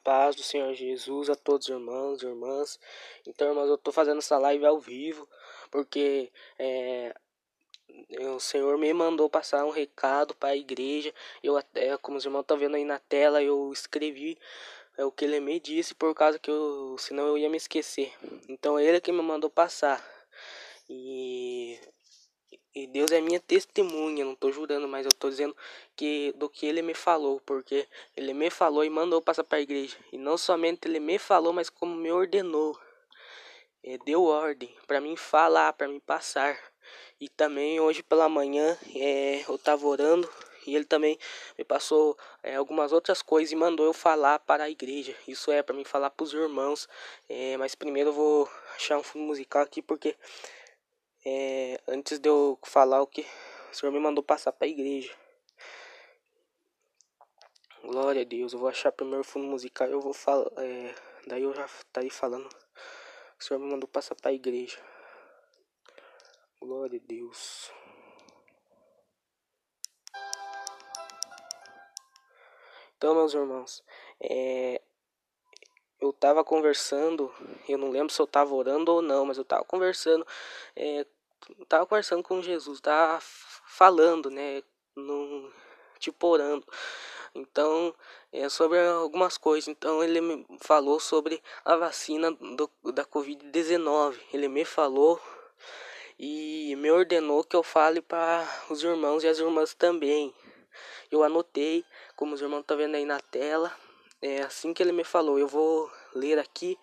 paz do Senhor Jesus a todos os irmãos e irmãs. Então, irmãos, eu tô fazendo essa live ao vivo porque o Senhor me mandou passar um recado para a igreja. Eu até, como os irmãos estão vendo aí na tela, eu escrevi o que ele me disse por causa que senão eu ia me esquecer. Então, ele que me mandou passar. E Deus é minha testemunha, não tô jurando, mas eu tô dizendo do que ele me falou, porque ele me falou e mandou passar para a igreja. E não somente ele me falou, mas como me ordenou. Deu ordem para mim falar, para mim passar. E também hoje pela manhã eu tava orando e ele também me passou algumas outras coisas e mandou eu falar para a igreja. Isso é para mim falar para os irmãos. Mas primeiro eu vou achar um fundo musical aqui porque antes de eu falar o que o Senhor me mandou passar para a igreja. Glória a Deus. Eu vou achar primeiro o fundo musical e eu vou falar. Daí eu já estaria falando. O Senhor me mandou passar para a igreja. Glória a Deus. Então, meus irmãos, eu tava conversando. Eu não lembro se eu tava orando ou não, mas eu tava conversando. Tava conversando com Jesus. Tava falando, né? Tipo orando. Então, sobre algumas coisas. Então, ele me falou sobre a vacina da Covid-19. Ele me falou e me ordenou que eu fale para os irmãos e as irmãs também. Eu anotei, como os irmãos estão vendo aí na tela. Assim que ele me falou, eu vou ler aqui.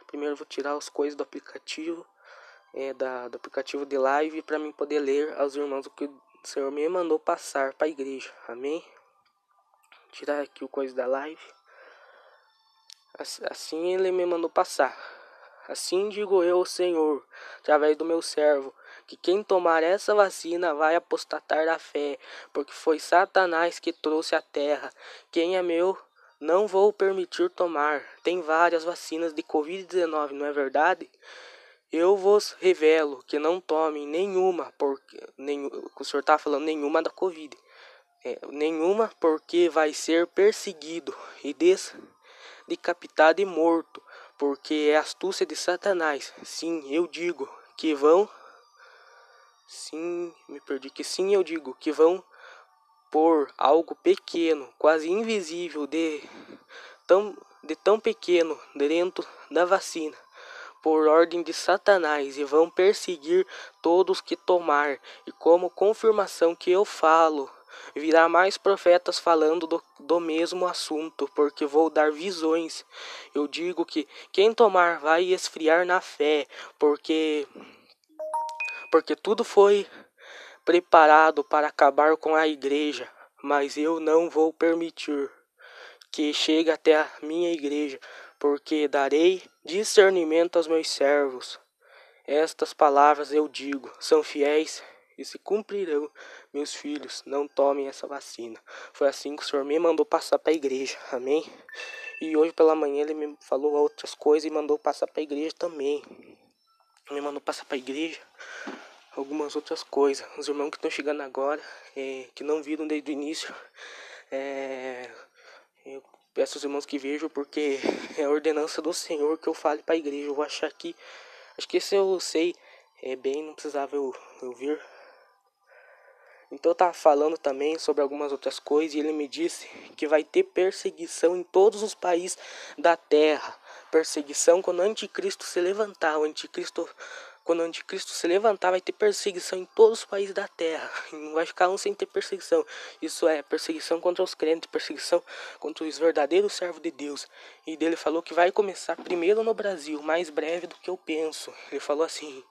Primeiro eu vou tirar as coisas do aplicativo, do aplicativo de live, para mim poder ler aos irmãos o que o Senhor me mandou passar para a igreja. Amém? Tirar aqui o coisa da live. Assim ele me mandou passar. Assim digo eu, Senhor, através do meu servo, que quem tomar essa vacina vai apostatar da fé, porque foi Satanás que trouxe à terra. Quem é meu, não vou permitir tomar. Tem várias vacinas de Covid-19, não é verdade? Eu vos revelo que não tomem nenhuma, porque o senhor está falando nenhuma da Covid. Nenhuma, porque vai ser perseguido e decapitado e morto, porque é astúcia de Satanás. Sim, eu digo que vão. Sim, me perdi. Que sim, eu digo que vão pôr algo pequeno, quase invisível, de tão pequeno dentro da vacina, por ordem de Satanás, e vão perseguir todos que tomar. E como confirmação que eu falo, virá mais profetas falando do mesmo assunto, porque vou dar visões. Eu digo que quem tomar vai esfriar na fé, porque tudo foi preparado para acabar com a igreja, mas eu não vou permitir que chegue até a minha igreja, porque darei discernimento aos meus servos. Estas palavras eu digo, são fiéis e se cumprirão. Meus filhos, não tomem essa vacina. Foi assim que o Senhor me mandou passar para a igreja, amém? E hoje pela manhã ele me falou outras coisas e mandou passar para a igreja também. Me mandou passar para a igreja algumas outras coisas. Os irmãos que estão chegando agora, que não viram desde o início, eu peço aos irmãos que vejam, porque é a ordenança do Senhor que eu fale para a igreja. Eu vou achar aqui. Acho que esse eu sei bem, não precisava eu vir. Então eu estava falando também sobre algumas outras coisas e ele me disse que vai ter perseguição em todos os países da terra. Perseguição quando o anticristo se levantar. Quando o anticristo se levantar, vai ter perseguição em todos os países da terra. E não vai ficar um sem ter perseguição. Isso é perseguição contra os crentes, perseguição contra os verdadeiros servos de Deus. E dele falou que vai começar primeiro no Brasil, mais breve do que eu penso. Ele falou assim.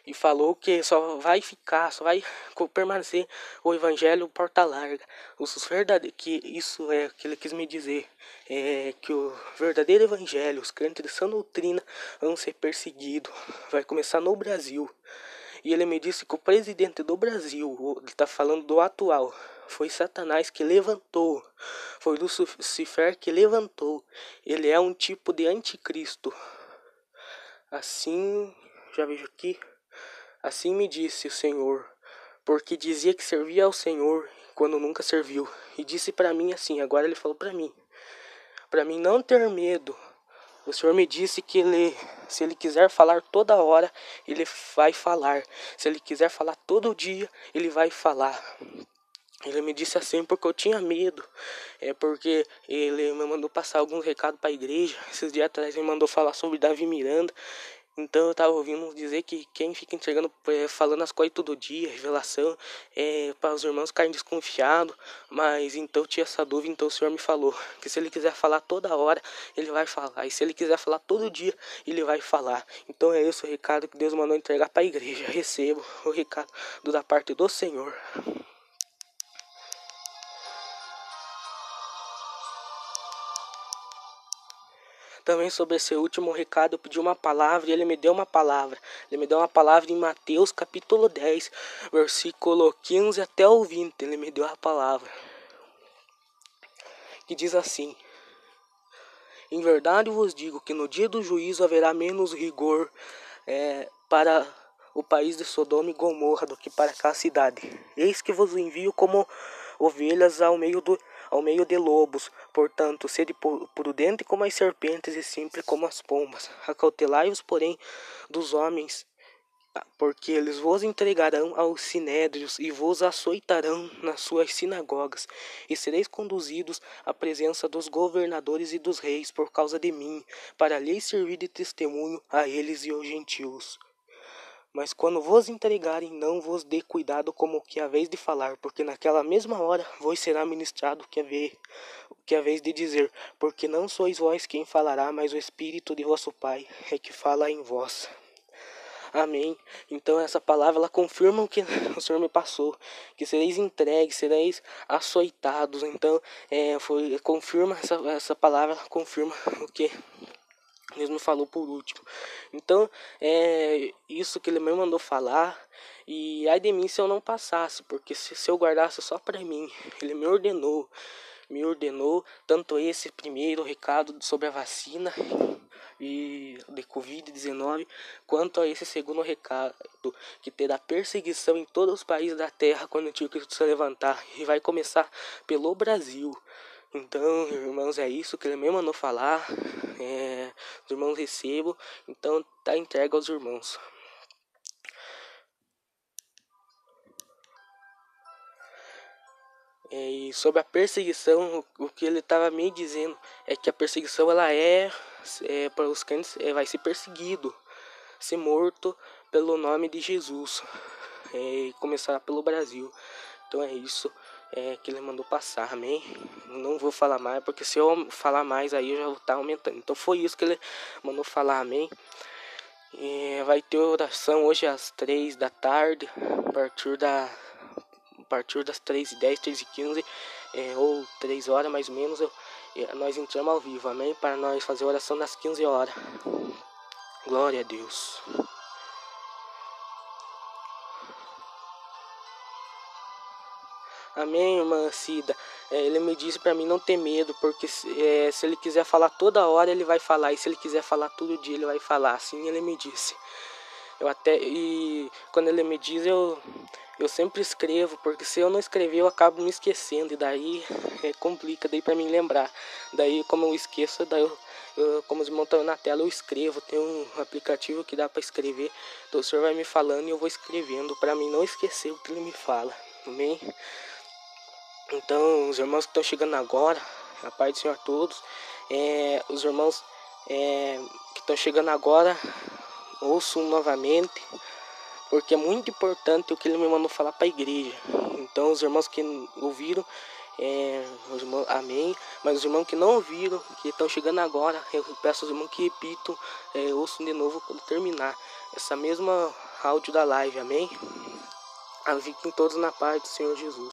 E falou que só vai permanecer o evangelho porta larga. Que isso é o que ele quis me dizer. Que o verdadeiro evangelho, os crentes de sã doutrina, vão ser perseguidos. Vai começar no Brasil. E ele me disse que o presidente do Brasil, ele está falando do atual, foi Satanás que levantou. Foi Lucifer que levantou. Ele é um tipo de anticristo. Assim, já vejo aqui. Assim me disse o Senhor, porque dizia que servia ao Senhor quando nunca serviu. E disse para mim assim, agora ele falou para mim. para mim não ter medo. O Senhor me disse que se Ele quiser falar toda hora, Ele vai falar. Se Ele quiser falar todo dia, Ele vai falar. Ele me disse assim porque eu tinha medo. Porque ele me mandou passar alguns recados para a igreja. Esses dias atrás ele mandou falar sobre Davi Miranda. Então eu tava ouvindo dizer que quem fica entregando, falando as coisas todo dia, revelação, para os irmãos ficarem desconfiados. Mas então eu tinha essa dúvida, então o Senhor me falou que se Ele quiser falar toda hora, Ele vai falar. E se Ele quiser falar todo dia, Ele vai falar. Então é esse o recado que Deus mandou entregar para a igreja. Recebo o recado da parte do Senhor. Também sobre esse último recado eu pedi uma palavra e ele me deu uma palavra. Ele me deu uma palavra em Mateus capítulo 10, versículo 15 até o 20. Ele me deu a palavra que diz assim: em verdade vos digo que no dia do juízo haverá menos rigor para o país de Sodoma e Gomorra do que para aquela cidade. Eis que vos envio como ovelhas ao meio de lobos. Portanto, sede prudente como as serpentes e simples como as pombas. Acautelai-vos, porém, dos homens, porque eles vos entregarão aos sinédrios e vos açoitarão nas suas sinagogas, e sereis conduzidos à presença dos governadores e dos reis por causa de mim, para lhes servir de testemunho a eles e aos gentios. Mas quando vos entregarem, não vos dê cuidado como que é a vez de falar, porque naquela mesma hora vos será ministrado que é a vez de dizer, porque não sois vós quem falará, mas o Espírito de vosso Pai é que fala em vós. Amém. Então essa palavra ela confirma o que o Senhor me passou, que sereis entregues, sereis açoitados. Então confirma essa palavra, confirma o que Deus me falou por último. Então, isso que Ele me mandou falar. E ai de mim se eu não passasse, porque se eu guardasse só para mim. Ele me ordenou, tanto esse primeiro recado sobre a vacina e de Covid-19, quanto a esse segundo recado, que terá perseguição em todos os países da terra quando o Anticristo se levantar. E vai começar pelo Brasil. Então, irmãos, é isso que Ele me mandou falar. Os irmãos recebam. Então, tá entregue aos irmãos. E sobre a perseguição, o que ele estava me dizendo é que a perseguição ela para os crentes, vai ser perseguido, ser morto pelo nome de Jesus. E começar pelo Brasil. Então é isso que ele mandou passar, amém? Não vou falar mais, porque se eu falar mais aí eu já vou estar aumentando. Então foi isso que ele mandou falar, amém? Vai ter oração hoje às 3 da tarde, a partir das 3h10, 3h15, ou 3 horas mais ou menos, nós entramos ao vivo, amém? Para nós fazer oração nas 15 horas. Glória a Deus. Amém, irmã Cida. Ele me disse para mim não ter medo, porque se ele quiser falar toda hora, ele vai falar. E se ele quiser falar todo dia, ele vai falar. Assim ele me disse. E quando ele me diz, eu sempre escrevo, porque se eu não escrever, eu acabo me esquecendo. E daí complica daí para mim lembrar. Daí, como eu esqueço, daí como os irmãos estão na tela, eu escrevo. Tem um aplicativo que dá para escrever. Então o Senhor vai me falando e eu vou escrevendo, para mim não esquecer o que ele me fala. Amém? Então, os irmãos que estão chegando agora, a paz do Senhor a todos, os irmãos que estão chegando agora, ouçam novamente, porque é muito importante o que ele me mandou falar para a igreja. Então, os irmãos que ouviram, os irmãos, amém, mas os irmãos que não ouviram, que estão chegando agora, eu peço aos irmãos que repitam, ouçam de novo quando terminar essa mesma áudio da live, amém? Fiquem todos na paz do Senhor Jesus.